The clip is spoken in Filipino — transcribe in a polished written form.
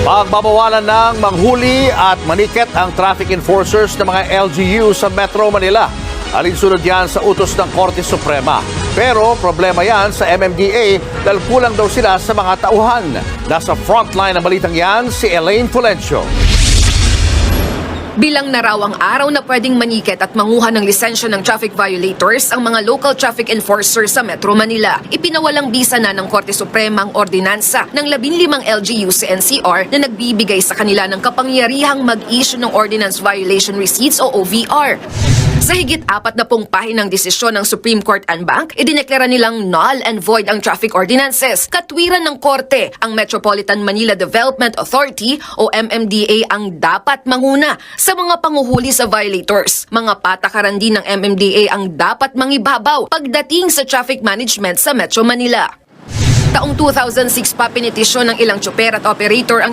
Pagbabawalan ng manghuli at maniket ang traffic enforcers ng mga LGU sa Metro Manila. Alinsunod yan sa utos ng Korte Suprema. Pero problema yan sa MMDA dahil kulang daw sila sa mga tauhan. Nasa frontline ng balitang yan si Elaine Fulencio. Bilang narawang araw na pwedeng maniket at manguha ng lisensya ng traffic violators ang mga local traffic enforcers sa Metro Manila. Ipinawalang bisa na ng Korte Suprema ang ordinansa ng 15 LGU sa NCR na nagbibigay sa kanila ng kapangyarihang mag-issue ng Ordinance Violation Receipts o OVR. Sa higit 40 pahinang desisyon ng Supreme Court en banc, idineklara nilang null and void ang traffic ordinances. Katwiran ng Korte, ang Metropolitan Manila Development Authority o MMDA ang dapat manguna sa mga panguhuli sa violators. Mga patakaran din ng MMDA ang dapat mangibabaw pagdating sa traffic management sa Metro Manila. Taong 2006 pa pinitisyon ng ilang tsoper at operator ang